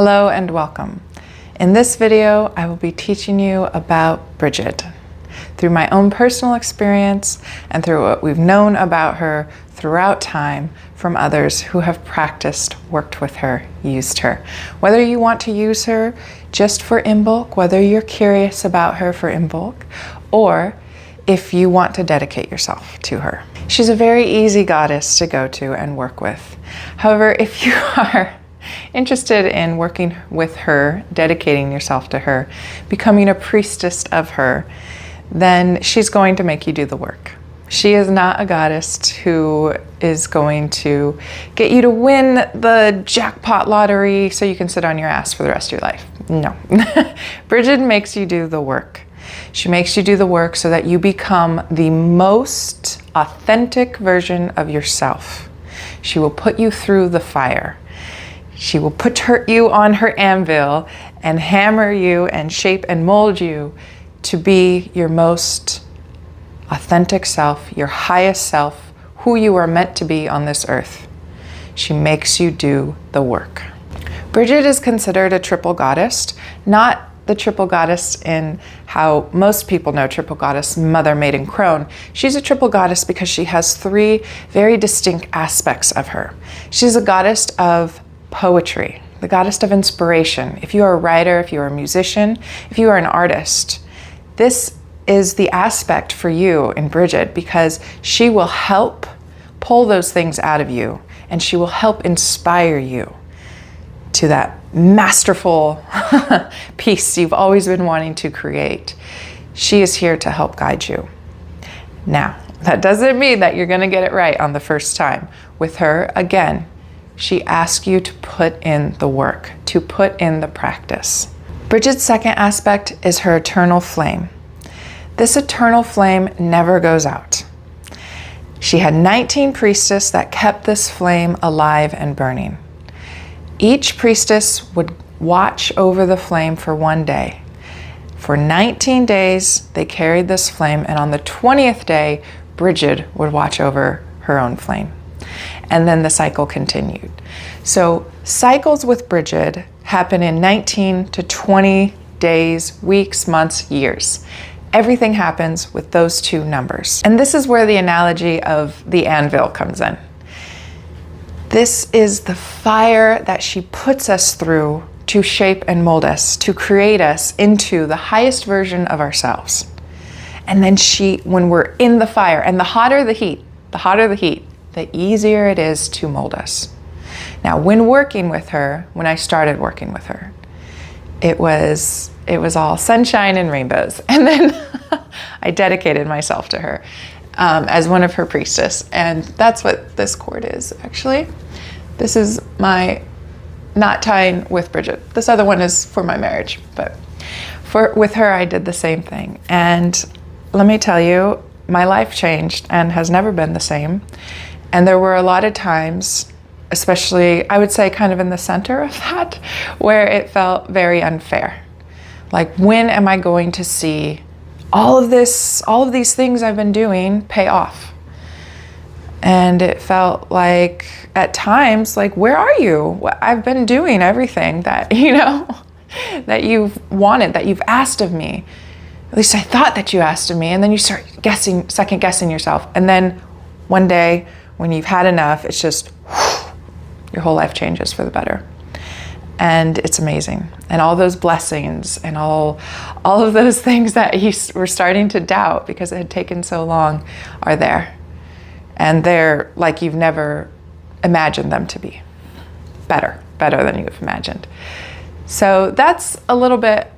Hello and welcome. In this video, I will be teaching you about Brigid through my own personal experience and through what we've known about her throughout time from others who have practiced, worked with her, used her. Whether you want to use her just for in bulk, whether you're curious about her for in bulk, or if you want to dedicate yourself to her. She's a very easy goddess to go to and work with. However, if you are interested in working with her, dedicating yourself to her, becoming a priestess of her, then she's going to make you do the work. She is not a goddess who is going to get you to win the jackpot lottery so you can sit on your ass for the rest of your life. No. Brigid makes you do the work. She makes you do the work so that you become the most authentic version of yourself. She will put you through the fire. She will put you on her anvil and hammer you and shape and mold you to be your most authentic self, your highest self, who you are meant to be on this earth. She makes you do the work. Brigid is considered a triple goddess, not the triple goddess in how most people know triple goddess, mother, maiden, crone. She's a triple goddess because she has three very distinct aspects of her. She's a goddess of poetry, the goddess of inspiration. If you are a writer, if you are a musician, if you are an artist, this is the aspect for you in Brigid because she will help pull those things out of you and she will help inspire you to that masterful piece you've always been wanting to create. She is here to help guide you. Now, that doesn't mean that you're going to get it right on the first time. With her, again, she asks you to put in the work, to put in the practice. Brigid's second aspect is her eternal flame. This eternal flame never goes out. She had 19 priestesses that kept this flame alive and burning. Each priestess would watch over the flame for one day. For 19 days, they carried this flame, and on the 20th day, Brigid would watch over her own flame. And then the cycle continued. So cycles with Brigid happen in 19 to 20 days, weeks, months, years. Everything happens with those two numbers. And this is where the analogy of the anvil comes in. This is the fire that she puts us through to shape and mold us, to create us into the highest version of ourselves. And then when we're in the fire, and the hotter the heat, the easier it is to mold us. Now, when working with her, when I started working with her, it was all sunshine and rainbows. And then I dedicated myself to her as one of her priestess. And that's what this cord is, actually. This is my knot tying with Brigid. This other one is for my marriage, but with her, I did the same thing. And let me tell you, my life changed and has never been the same. And there were a lot of times, especially, I would say kind of in the center of that, where it felt very unfair. Like, when am I going to see all of these things I've been doing pay off? And it felt like, at times, like, where are you? I've been doing everything that, that you've wanted, that you've asked of me. At least I thought that you asked of me. And then you start second guessing yourself. And then one day, when you've had enough, it's just, your whole life changes for the better. And it's amazing. And all those blessings and all of those things that you were starting to doubt because it had taken so long are there. And they're like you've never imagined them to be. Better than you've imagined. So that's a little bit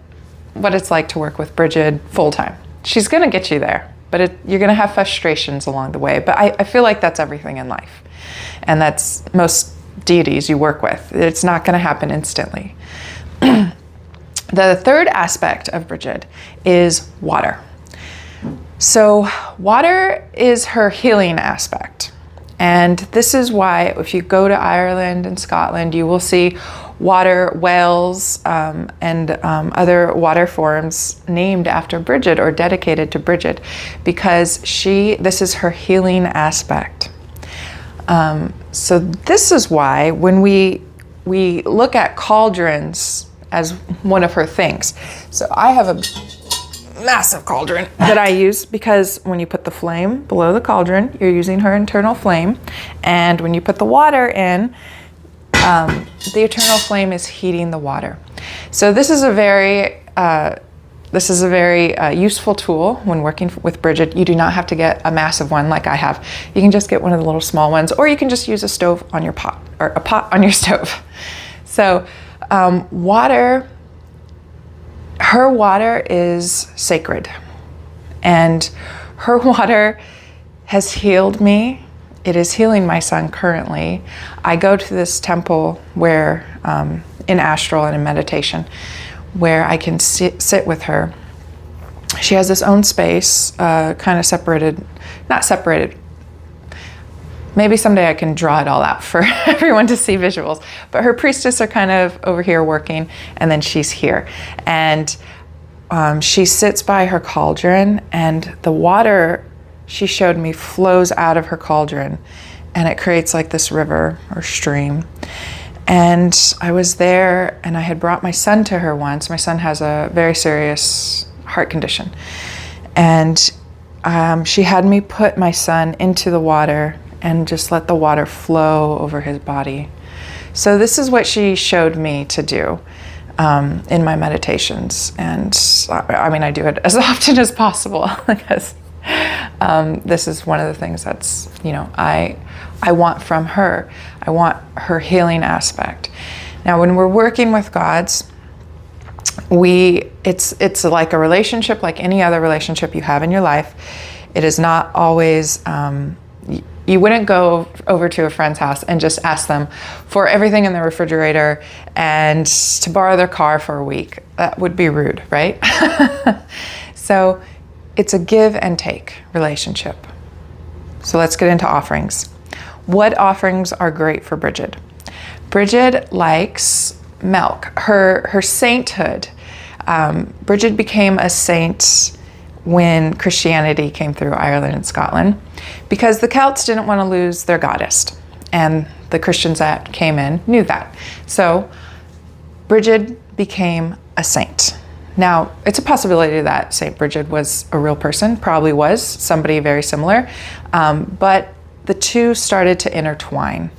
what it's like to work with Brigid full time. She's gonna get you there, but you're gonna have frustrations along the way. But I feel like that's everything in life. And that's most deities you work with. It's not gonna happen instantly. The third aspect of Brigid is water. So water is her healing aspect. And this is why if you go to Ireland and Scotland, you will see water whales and other water forms named after Brigid or dedicated to Brigid because this is her healing aspect. So this is why when we we look at cauldrons as one of her things. So I have a massive cauldron that I use because when you put the flame below the cauldron, you're using her internal flame. And when you put the water in, the eternal flame is heating the water. So this is a very useful tool when working with Brigid. You do not have to get a massive one like I have. You can just get one of the little small ones, or you can just use a stove on your pot, or a pot on your stove. So her water is sacred, and her water has healed me. It is healing my son currently. I go to this temple where, in astral and in meditation, where I can sit with her. She has this own space, kind of separated, not separated. Maybe someday I can draw it all out for everyone to see visuals. But her priestess are kind of over here working, and then she's here. And she sits by her cauldron, and the water, she showed me, flows out of her cauldron, and it creates like this river or stream. And I was there, and I had brought my son to her once. My son has a very serious heart condition. And she had me put my son into the water and just let the water flow over his body. So this is what she showed me to do in my meditations. And I mean, I do it as often as possible because this is one of the things that's, I want from her. I want her healing aspect. Now, when we're working with gods, it's like a relationship, like any other relationship you have in your life. It is not always, you wouldn't go over to a friend's house and just ask them for everything in the refrigerator and to borrow their car for a week. That would be rude, right? So it's a give and take relationship. So let's get into offerings. What offerings are great for Brigid? Brigid likes milk. Her sainthood. Brigid became a saint when Christianity came through Ireland and Scotland, because the Celts didn't want to lose their goddess, and the Christians that came in knew that. So Brigid became a saint. Now, it's a possibility that Saint Brigid was a real person, probably was somebody very similar, but the two started to intertwine.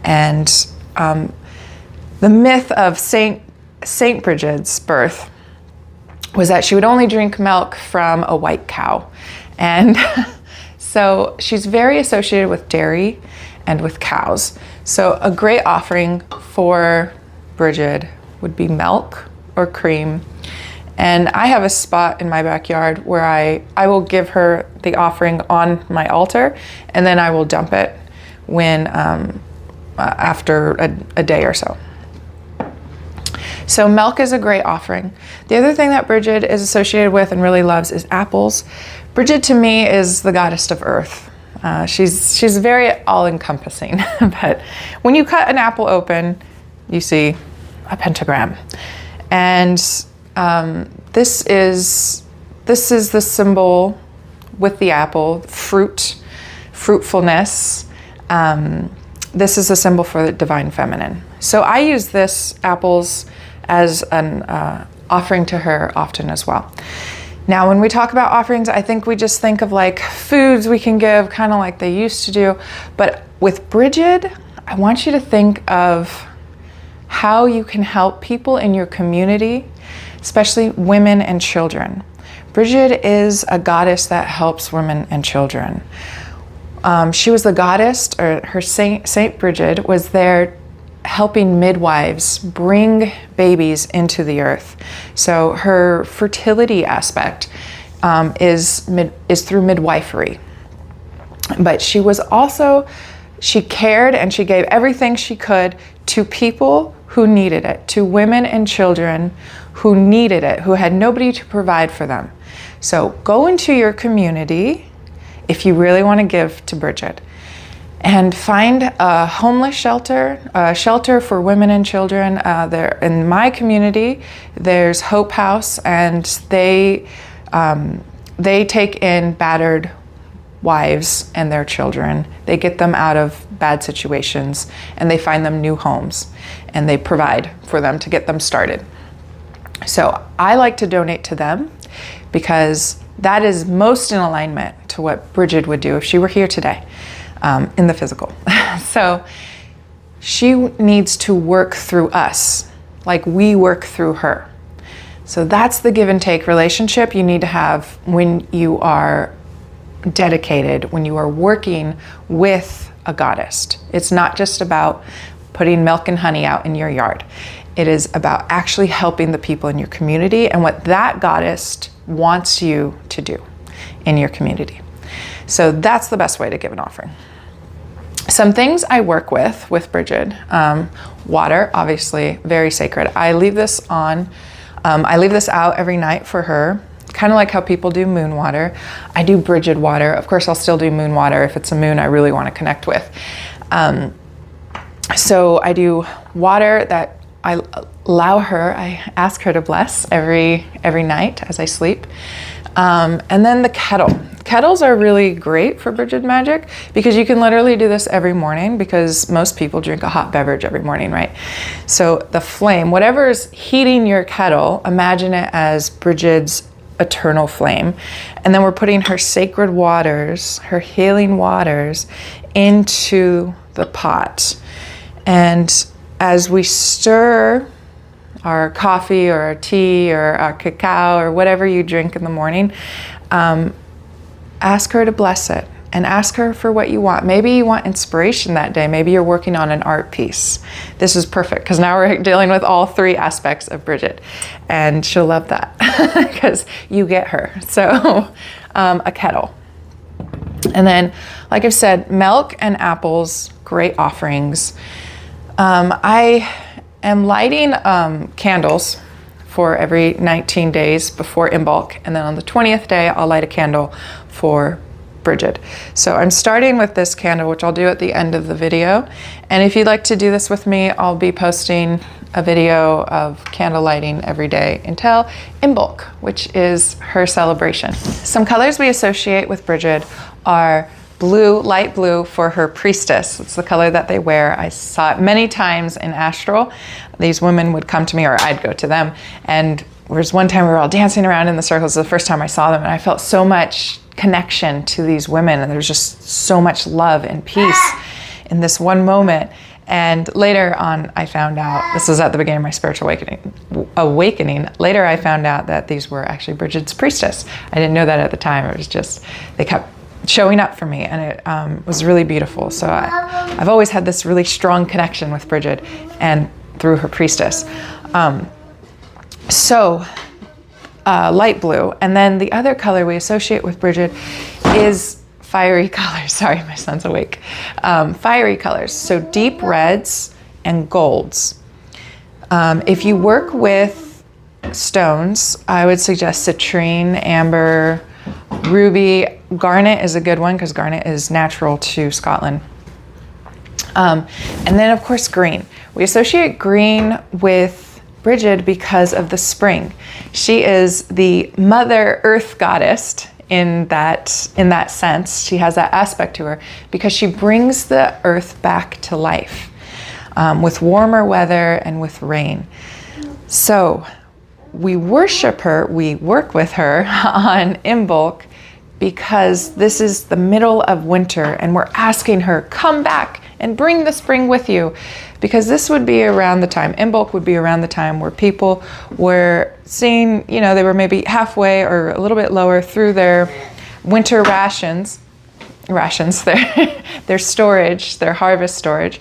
And the myth of Saint Brigid's birth was that she would only drink milk from a white cow. And so she's very associated with dairy and with cows. So a great offering for Brigid would be milk or cream. And I have a spot in my backyard where I will give her the offering on my altar, and then I will dump it when after a day or so. So milk is a great offering. The other thing that Brigid is associated with and really loves is apples. Brigid to me is the goddess of earth. She's very all-encompassing, but when you cut an apple open, you see a pentagram. And this is the symbol with the apple, fruitfulness. This is a symbol for the divine feminine. So I use this apples as an offering to her often as well. Now, when we talk about offerings, I think we just think of like foods we can give, kind of like they used to do. But with Brigid, I want you to think of how you can help people in your community, especially women and children. Brigid is a goddess that helps women and children. She was the goddess, or her Saint Brigid was there helping midwives bring babies into the earth. So her fertility aspect is through midwifery. But she was also, she cared and she gave everything she could to people who needed it, to women and children who needed it, who had nobody to provide for them. So go into your community if you really want to give to Brigid, and find a homeless shelter, a shelter for women and children. There in my community, there's Hope House, and they take in battered wives and their children. They get them out of bad situations and they find them new homes and they provide for them to get them started. So I like to donate to them because that is most in alignment to what Brigid would do if she were here today, in the physical. So she needs to work through us, like we work through her. So that's the give and take relationship you need to have when you are dedicated, when you are working with a goddess. It's not just about putting milk and honey out in your yard. It is about actually helping the people in your community and what that goddess wants you to do in your community. So that's the best way to give an offering. Some things I work with Brigid. Water, obviously, very sacred. I leave this on. I leave this out every night for her, kind of like how people do moon water. I do Brigid water. Of course, I'll still do moon water if it's a moon I really want to connect with. So I do water that I allow her, I ask her to bless every night as I sleep. And then the kettle. Kettles are really great for Brigid magic because you can literally do this every morning because most people drink a hot beverage every morning, right? So the flame, whatever is heating your kettle, imagine it as Brigid's eternal flame. And then we're putting her sacred waters, her healing waters into the pot. And as we stir our coffee or our tea or our cacao or whatever you drink in the morning, ask her to bless it and ask her for what you want. Maybe you want inspiration that day. Maybe you're working on an art piece. This is perfect because now we're dealing with all three aspects of Brigid and she'll love that because you get her. So a kettle. And then, like I've said, milk and apples, great offerings. I am lighting candles for every 19 days before Imbolc, and then on the 20th day I'll light a candle for Brigid. So I'm starting with this candle, which I'll do at the end of the video, and if you'd like to do this with me, I'll be posting a video of candle lighting every day until Imbolc, which is her celebration. Some colors we associate with Brigid are blue, light blue for her priestess. It's the color that they wear. I saw it many times in Astral. These women would come to me or I'd go to them. And there was one time we were all dancing around in the circles. It was the first time I saw them and I felt so much connection to these women and there was just so much love and peace in this one moment. And later on, I found out, this was at the beginning of my spiritual awakening. Later, I found out that these were actually Brigid's priestess. I didn't know that at the time. It was just, they kept showing up for me and it was really beautiful. So I've always had this really strong connection with Brigid and through her priestess. Light blue. And then the other color we associate with Brigid is fiery colors. Sorry, my son's awake. Fiery colors. So deep reds and golds. If you work with stones, I would suggest citrine, amber, ruby. Garnet is a good one because garnet is natural to Scotland. And then of course green. We associate green with Brigid because of the spring. She is the Mother Earth goddess in that sense. She has that aspect to her because she brings the earth back to life with warmer weather and with rain. So we worship her, we work with her on Imbolc because this is the middle of winter and we're asking her, come back and bring the spring with you. Because this would be around the time, Imbolc would be around the time where people were seeing, you know, they were maybe halfway or a little bit lower through their winter rations, their storage, their harvest storage.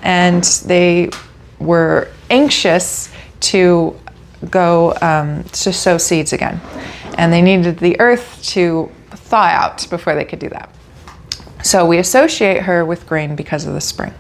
And they were anxious to go to sow seeds again. And they needed the earth to thaw out before they could do that. So we associate her with grain because of the spring.